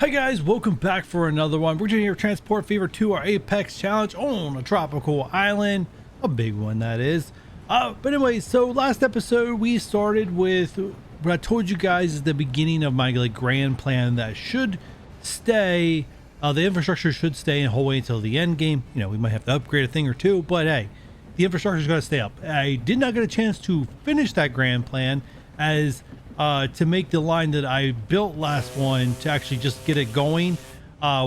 Hi guys, welcome back for another one. We're doing here Transport Fever 2, our Apex challenge on a tropical island. A big one, that is. But anyway, so last episode we started with what I told you guys is the beginning of my grand plan that should stay. The infrastructure should stay the whole way until the end game. You know, we might have to upgrade a thing or two, but hey, the infrastructure is going to stay up. I did not get a chance to finish that grand plan as to make the line that I built last one to actually just get it going.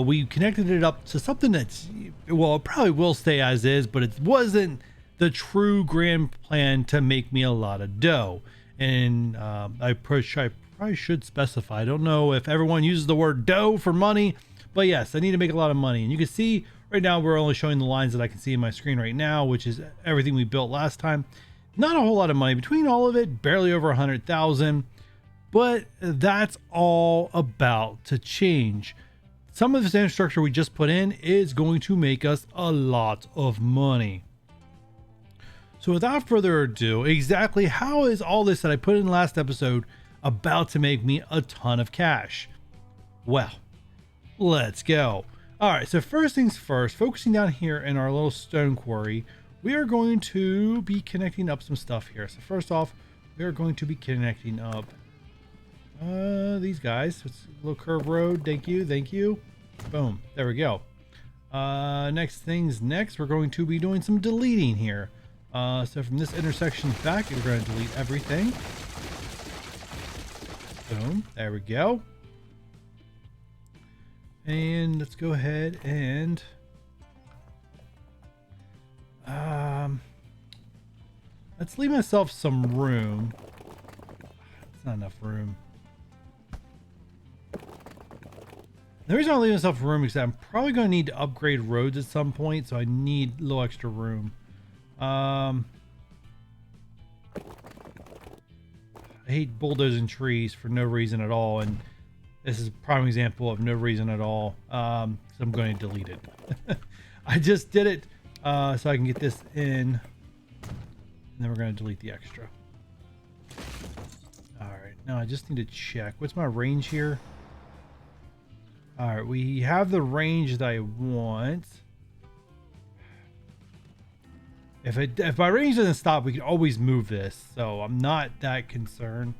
We connected it up to something that's, well, it probably will stay as is, but it wasn't the true grand plan to make me a lot of dough. And I probably should specify. I don't know if everyone uses the word dough for money, but yes, I need to make a lot of money. And you can see right now we're only showing the lines that I can see in my screen right now, which is everything we built last time. Not a whole lot of money between all of it, barely over 100,000. But that's all about to change. Some of this infrastructure we just put in is going to make us a lot of money. So without further ado, exactly how is all this that I put in last episode about to make me a ton of cash? Well, let's go. All right, so first things first, focusing down here in our little stone quarry, we are going to be connecting up some stuff here. So first off, we are going to be connecting up these guys. It's a little curved road. Thank you. Boom, there we go. Next, we're going to be doing some deleting here. So from this intersection back, we're going to delete everything. Boom, there we go. And let's go ahead and let's leave myself some room. It's not enough room. The reason I'm leaving myself room is that I'm probably going to need to upgrade roads at some point, so I need a little extra room. I hate bulldozing trees for no reason at all, and this is a prime example of no reason at all. So I'm going to delete it. I just did it so I can get this in, and then we're going to delete the extra. All right, now I just need to check. What's my range here? All right, we have the range that I want. If my range doesn't stop, we can always move this. So I'm not that concerned.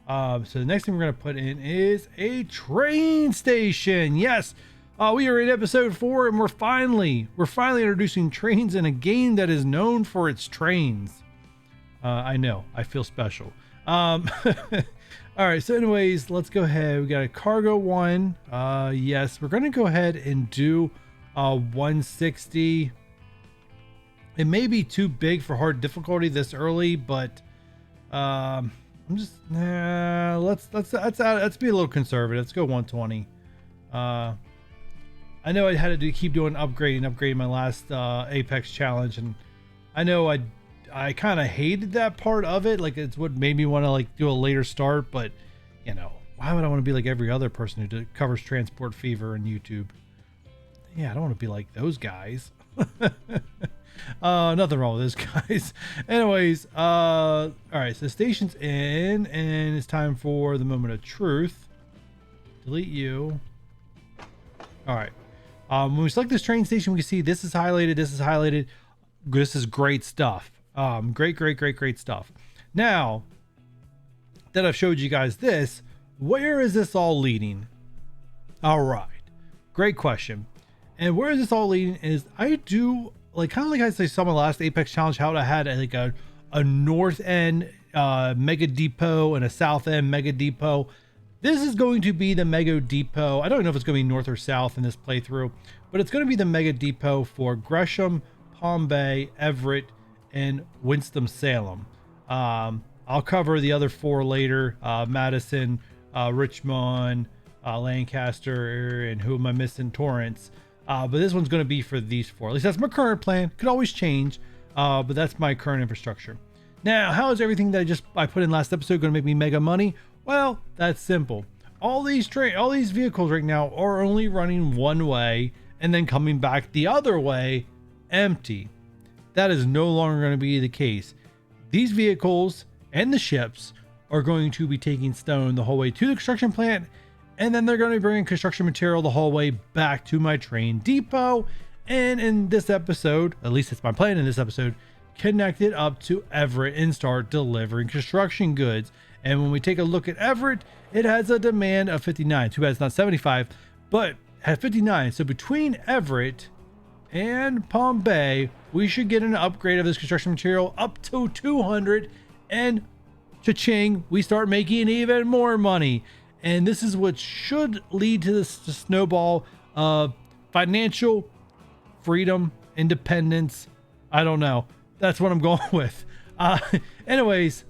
So the next thing we're gonna put in is a train station. Yes, we are in episode 4, and we're finally introducing trains in a game that is known for its trains. I know, I feel special. All right, so anyways, let's go ahead. We got a cargo one. Yes, we're going to go ahead and do 160. It may be too big for hard difficulty this early, but I'm just let's be a little conservative. Let's go 120. I know I had to keep doing upgrading my last Apex challenge, and I know I kind of hated that part of it. Like, it's what made me want to do a later start, but you know, why would I want to be like every other person who covers Transport Fever on YouTube? Yeah, I don't want to be like those guys. Nothing wrong with those guys. Anyways, all right, so the station's in, and it's time for the moment of truth. Delete you. All right. When we select this train station, we can see this is highlighted. This is great stuff. Great stuff. Now that I've showed you guys this, where is this all leading? All right, great question. And where is this all leading is I do kind of like I saw my last Apex challenge, how I had a north end mega depot and a south end mega depot. This is going to be the mega depot. I don't know if it's going to be north or south in this playthrough, but it's going to be the mega depot for Gresham, Palm Bay, Everett, and Winston-Salem. I'll cover the other 4 later. Madison, Richmond, Lancaster, and who am I missing? Torrance. But this one's going to be for these 4. At least that's my current plan. Could always change, but that's my current infrastructure. Now, how is everything that I put in last episode going to make me mega money? Well, that's simple. All these vehicles right now are only running one way and then coming back the other way empty. That is no longer going to be the case. These vehicles and the ships are going to be taking stone the whole way to the construction plant And then they're going to be bringing construction material the whole way back to my train depot. And in this episode, at least it's my plan in this episode, connect it up to Everett and start delivering construction goods. And when we take a look at Everett, it has a demand of 59. Too bad it's not 75, but at 59. So between Everett and Palm Bay, we should get an upgrade of this construction material up to 200, and cha-ching, we start making even more money. And this is what should lead to this snowball of financial freedom, independence. I don't know. That's what I'm going with. Anyways,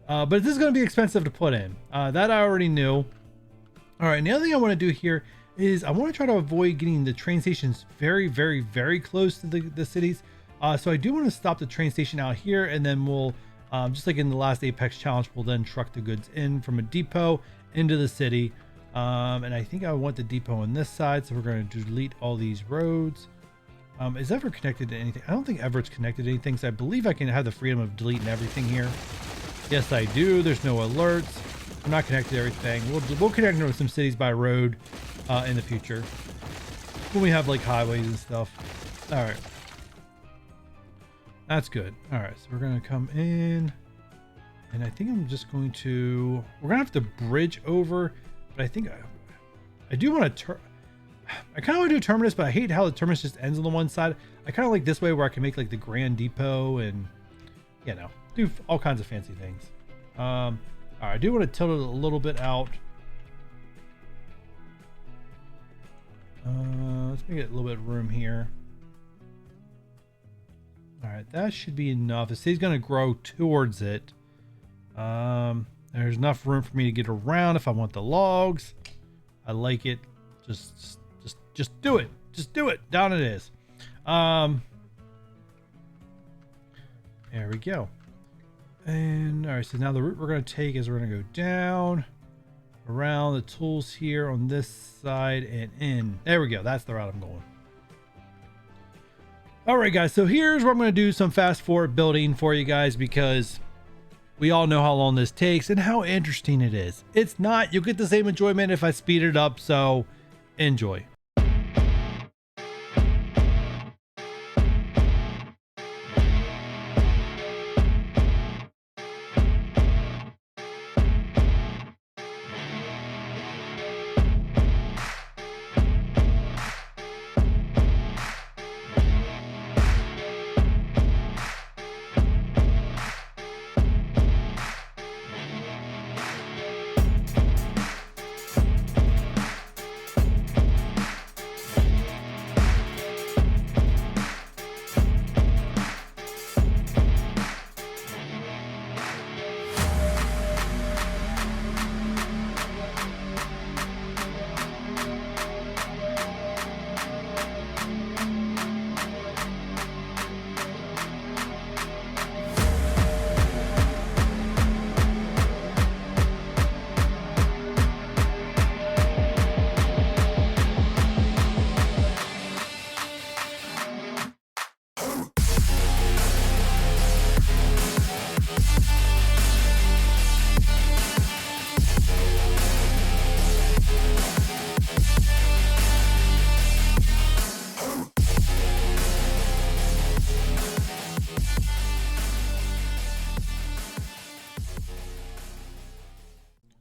but this is going to be expensive to put in. That I already knew. All right. And the other thing I want to do here is I want to try to avoid getting the train stations very, very, very close to the cities. So I do want to stop the train station out here, and then we'll, just like in the last Apex challenge, we'll then truck the goods in from a depot into the city. And I think I want the depot on this side, so we're going to delete all these roads. Is Everett connected to anything? I don't think Everett's connected to anything, so I believe I can have the freedom of deleting everything here. Yes, I do. There's no alerts. I'm not connected to everything. We'll connect with some cities by road in the future when we have like highways and stuff. All right, that's good. All right, so we're gonna come in, and I think I'm just going to. We're gonna have to bridge over, but I think I do want to turn. I kind of want to do a terminus, but I hate how the terminus just ends on the one side. I kind of like this way where I can make like the Grand Depot and, you know, do all kinds of fancy things. All right, I do want to tilt it a little bit out. Let's make it a little bit of room here. All right, that should be enough. The city's going to grow towards it. There's enough room for me to get around if I want the logs. I like it. Just do it. Just do it. Down it is. There we go. And all right, so now the route we're going to take is we're going to go down around the tools here on this side and in. There we go. That's the route I'm going. All right, guys. So here's where I'm going to do some fast forward building for you guys, because we all know how long this takes and how interesting it is. It's not. You'll get the same enjoyment if I speed it up. So enjoy.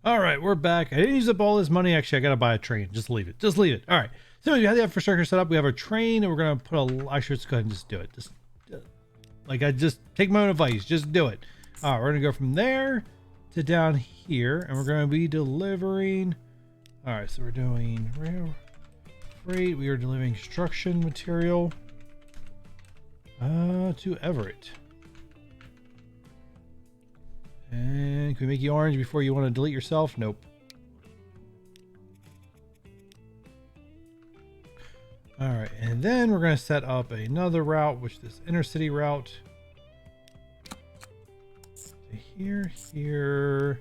All right, we're back. I didn't use up all this money. Actually, I got to buy a train. Just leave it. Just leave it. All right. So we have the infrastructure set up. We have our train, and we're going to put a... Actually, let's go ahead and just do it. Just like I just take my own advice. Just do it. All right, we're going to go from there to down here, and we're going to be delivering... All right, so we're doing rail freight. We are delivering construction material to Everett. And can we make you orange before you want to delete yourself? Nope. All right, and then we're going to set up another route, which is this intercity route. Here.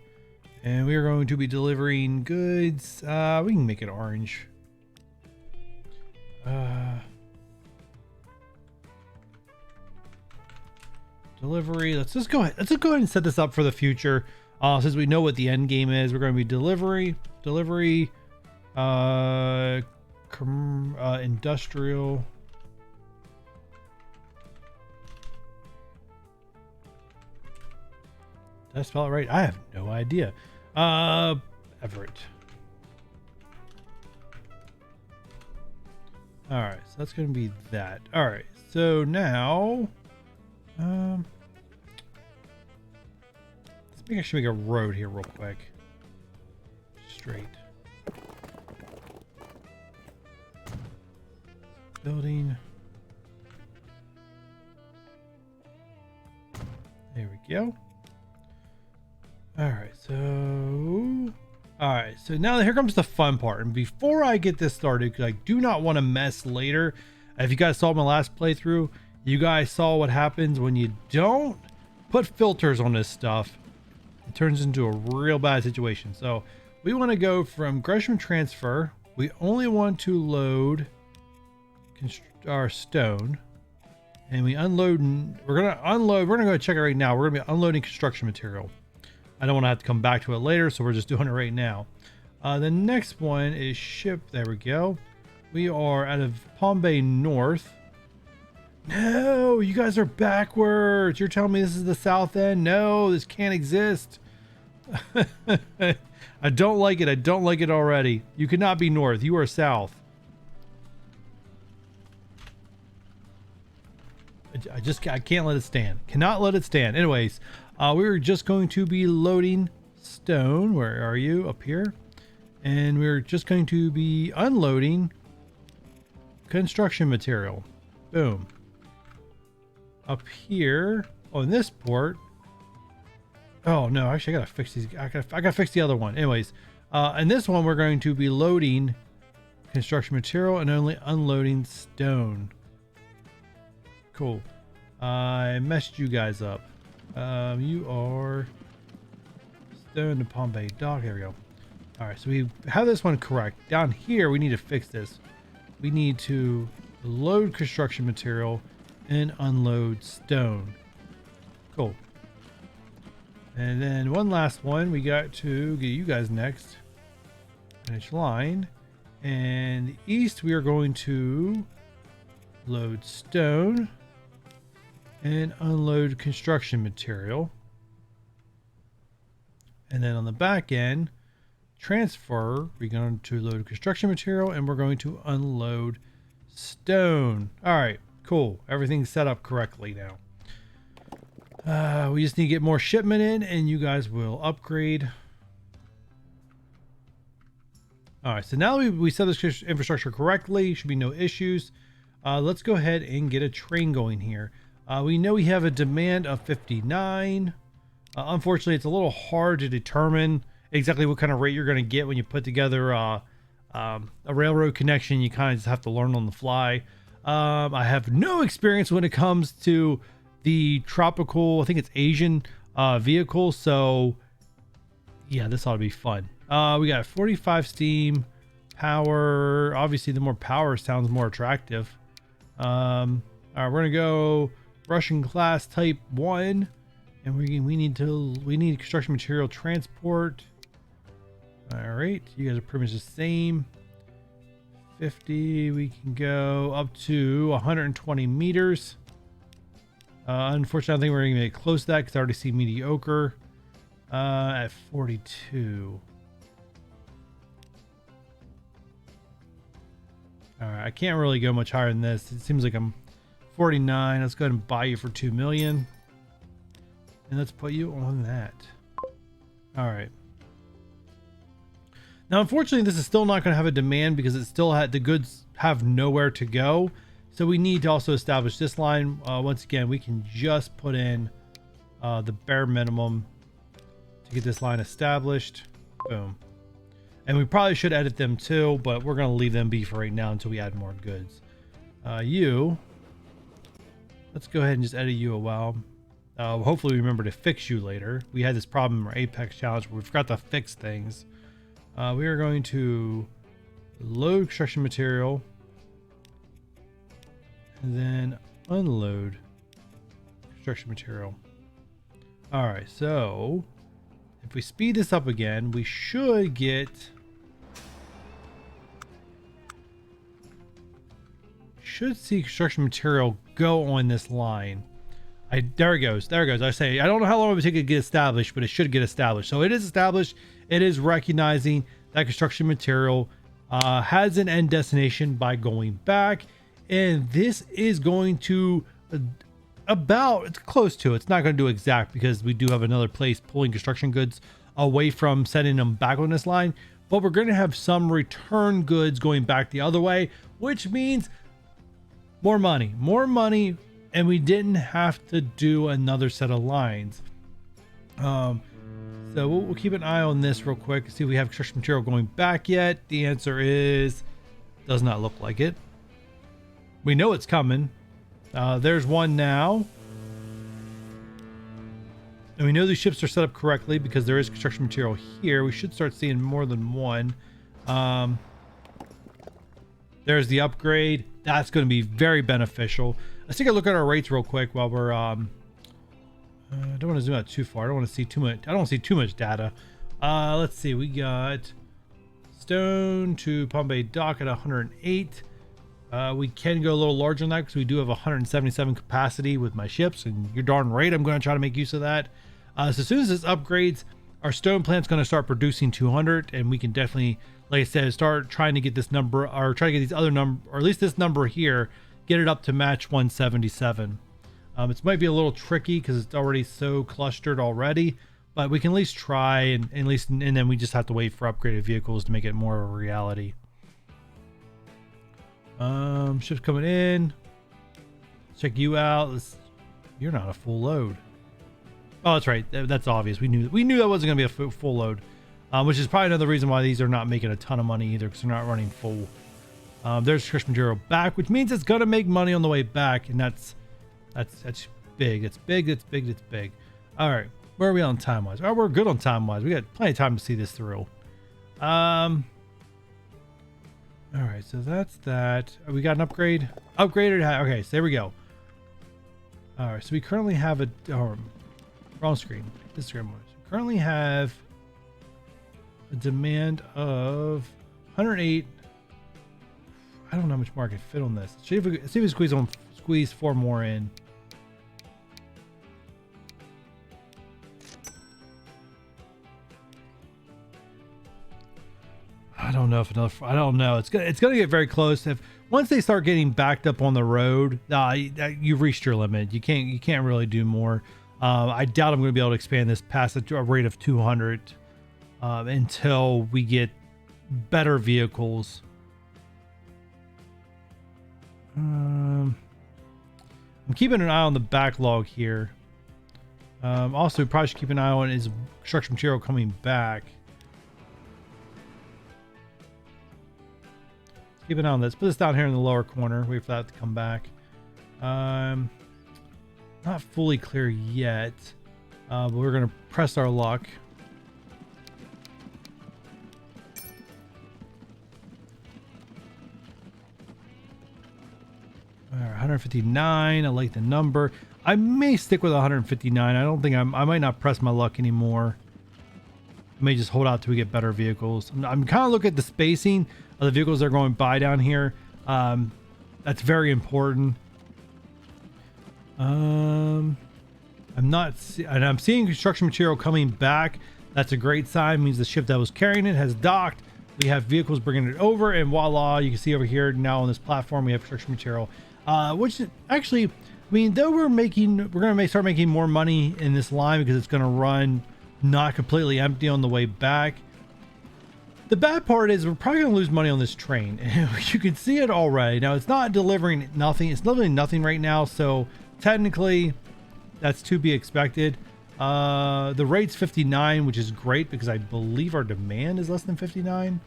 And we are going to be delivering goods. We can make it orange. Delivery. Let's go ahead and set this up for the future. Since we know what the end game is, we're going to be delivery, Industrial. Did I spell it right? I have no idea. Everett. All right, so that's going to be that. All right, so now, let's make a road here real quick. Straight. Building. There we go. All right, so now here comes the fun part. And before I get this started, because I do not want to mess later. If you guys saw my last playthrough, you guys saw what happens when you don't put filters on this stuff. It turns into a real bad situation. So we want to go from Gresham transfer. We only want to load our stone, and we unload. We're gonna go check it right now. We're gonna be unloading construction material. I don't want to have to come back to it later, so we're just doing it right now. The next one is ship. There we go. We are out of Palm Bay North. No, you guys are backwards. You're telling me this is the south end? No, this can't exist. I don't like it. I don't like it already. You cannot be north. You are south. I can't let it stand. Cannot let it stand. Anyways, we're just going to be loading stone. Where are you? Up here. And we're just going to be unloading construction material. Boom. Up here on this port. Oh no, actually I gotta fix these. I gotta fix the other one. Anyways, and this one we're going to be loading construction material and only unloading stone. Cool. I messed you guys up. You are stone to Palm Bay Dock. There we go. All right, so we have this one correct. Down here, we need to fix this. We need to load construction material and unload stone. Cool. And then one last one. We got to get you guys next. Finish line. And east, we are going to load stone and unload construction material. And then on the back end, transfer, we're going to load construction material and we're going to unload stone. All right, cool. Everything's set up correctly now. We just need to get more shipment in and you guys will upgrade. All right, so now we set this infrastructure correctly. Should be no issues. Let's go ahead and get a train going here. We know we have a demand of 59. Unfortunately, it's a little hard to determine exactly what kind of rate you're going to get when you put together a railroad connection. You kind of just have to learn on the fly. I have no experience when it comes to the tropical, I think it's Asian vehicles. So yeah, this ought to be fun. We got 45 steam power. Obviously, the more power sounds more attractive. All right, we're gonna go Russian class type 1, and we need construction material transport. All right, you guys are pretty much the same. 50. We can go up to 120 meters. Unfortunately, I think we're gonna get close to that because I already see mediocre at 42. All right, I can't really go much higher than this. It seems like I'm 49. Let's go ahead and buy you for 2 million. And let's put you on that. All right. Now, unfortunately, this is still not going to have a demand because it still had the goods have nowhere to go. So we need to also establish this line. Once again, we can just put in the bare minimum to get this line established. Boom. And we probably should edit them too, but we're going to leave them be for right now until we add more goods. Let's go ahead and just edit you a while. Hopefully we remember to fix you later. We had this problem in our Apex challenge where we forgot to fix things. We are going to load construction material and then unload construction material. All right, so if we speed this up again, we should get should see construction material go on this line. There it goes. There it goes. I say, I don't know how long it would take to get established, but it should get established. So it is established. It is recognizing that construction material has an end destination by going back. And this is going to it's close to it. It's not going to do exact because we do have another place pulling construction goods away from sending them back on this line. But we're going to have some return goods going back the other way, which means more money. And we didn't have to do another set of lines. So we'll keep an eye on this real quick. See if we have construction material going back yet. The answer is, does not look like it. We know it's coming. There's one now. And we know these ships are set up correctly because there is construction material here. We should start seeing more than one. There's the upgrade. That's going to be very beneficial. Let's take a look at our rates real quick while we're I don't want to zoom out too far. I don't want to see too much. I don't want to see too much data. Let's see. We got Stone to Palm Bay Dock at 108. We can go a little larger than that because we do have 177 capacity with my ships, and you're darn right I'm going to try to make use of that. So as soon as this upgrades, our stone plant's going to start producing 200, and we can definitely, like I said, start trying to get this number, or try to get these other number, or at least this number here, get it up to match 177. It might be a little tricky because it's already so clustered already, but we can at least try, and then we just have to wait for upgraded vehicles to make it more of a reality. Ships coming in. Check you out. You're not a full load. Oh, that's right. That's obvious. We knew that wasn't going to be a full load, which is probably another reason why these are not making a ton of money either, because they're not running full. There's construction material back, which means it's going to make money on the way back, and that's big. It's big. All right, where are we on time wise? Oh, we're good on time wise. We got plenty of time to see this through. All right, so that's that. We got an upgrade. Upgraded. Okay, so there we go. All right, so we currently have wrong screen. This screen was. We currently have a demand of 108. I don't know how much more I can fit on this. See if we squeeze 4 more in. I don't know if enough. I don't know. It's gonna get very close. Once they start getting backed up on the road, you've reached your limit. You can't really do more. I doubt I'm going to be able to expand this past a rate of 200 until we get better vehicles. I'm keeping an eye on the backlog here. Also, probably should keep an eye on is construction material coming back. Keep an eye on this. Put this down here in the lower corner. Wait for that to come back. Not fully clear yet, but we're going to press our luck. All right, 159. I like the number. I may stick with 159. I don't think I might not press my luck anymore. I may just hold out till we get better vehicles. I'm kind of looking at the spacing of the vehicles that are going by down here. That's very important. I'm seeing construction material coming back. That's a great sign. It means the ship that was carrying it has docked. We have vehicles bringing it over, and voila, you can see over here now on this platform we have construction material. Which actually, I mean, though we're going to start making more money in this line because it's going to run not completely empty on the way back. The bad part is we're probably going to lose money on this train. You can see it already. Now it's not delivering nothing. It's delivering nothing right now. So technically that's to be expected. The rate's 59, which is great because I believe our demand is less than 59.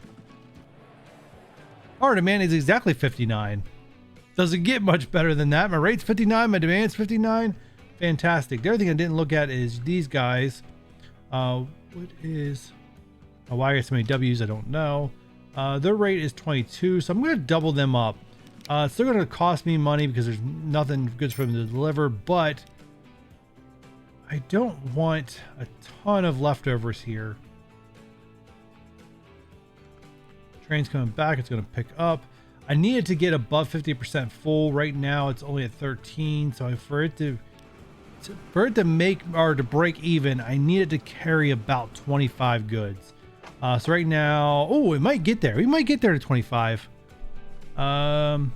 Our demand is exactly 59. Doesn't get much better than that. My rate's 59. My demand's 59. Fantastic. The other thing I didn't look at is these guys. What is... why I got so many W's, I don't know. Their rate is 22, so I'm going to double them up. It's still going to cost me money because there's nothing good for them to deliver, but I don't want a ton of leftovers here. Train's coming back. It's going to pick up. I needed to get above 50% full. Right now it's only at 13. So for it to make or to break even, I needed to carry about 25 goods. So right now, oh, it might get there. We might get there to 25. The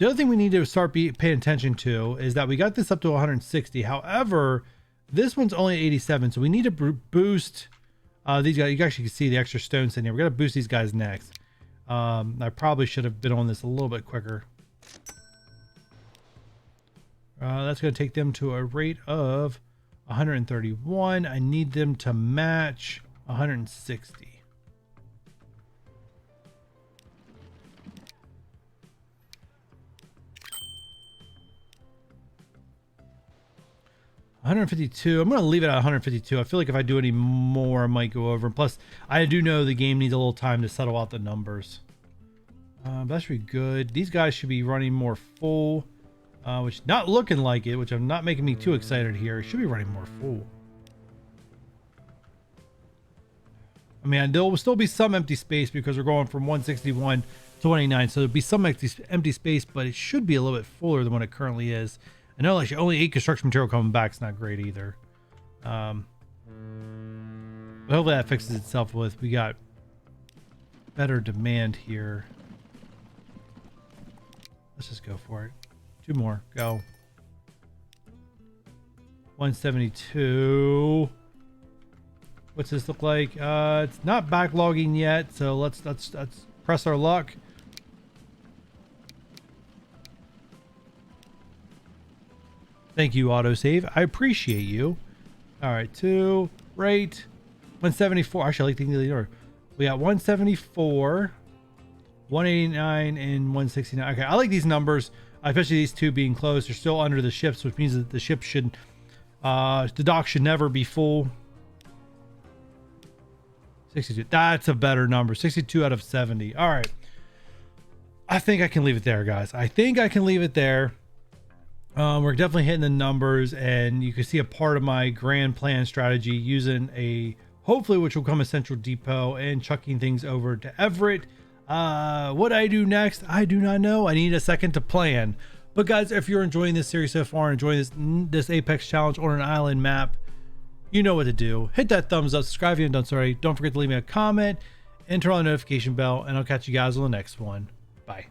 other thing we need to start paying attention to is that we got this up to 160. However, this one's only 87, so we need to boost these guys. You actually can see the extra stones in here. We got to boost these guys next. I probably should have been on this a little bit quicker. That's going to take them to a rate of 131. I need them to match 160. I'm going to leave it at 152. I feel like if I do any more, I might go over. Plus, I do know the game needs a little time to settle out the numbers. That should be good. These guys should be running more full, which not looking like it, which I'm not making me too excited here. It should be running more full. I mean, there will still be some empty space because we're going from 161 to 189. So there'll be some empty space, but it should be a little bit fuller than what it currently is. I know like only 8 construction material coming back is not great either. But hopefully that fixes itself with we got better demand here. Let's just go for it. 2 more. Go. 172. What's this look like? It's not backlogging yet, so let's press our luck. Thank you, autosave. I appreciate you. All right, 2, right. 174. Actually, I like the order. We got 174, 189, and 169. Okay, I like these numbers, especially these two being closed. They're still under the ships, which means that the ship should, the dock should never be full. 62. That's a better number. 62 out of 70. All right. I think I can leave it there, guys. I think I can leave it there. We're definitely hitting the numbers, and you can see a part of my grand plan strategy using a hopefully which will come a central depot and chucking things over to Everett. What I do next, I do not know. I need a second to plan. But guys, if you're enjoying this series so far, enjoying this Apex challenge on an island map, you know what to do. Hit that thumbs up, subscribe if you haven't done so already. Don't forget to leave me a comment and turn on the notification bell, and I'll catch you guys on the next one. Bye.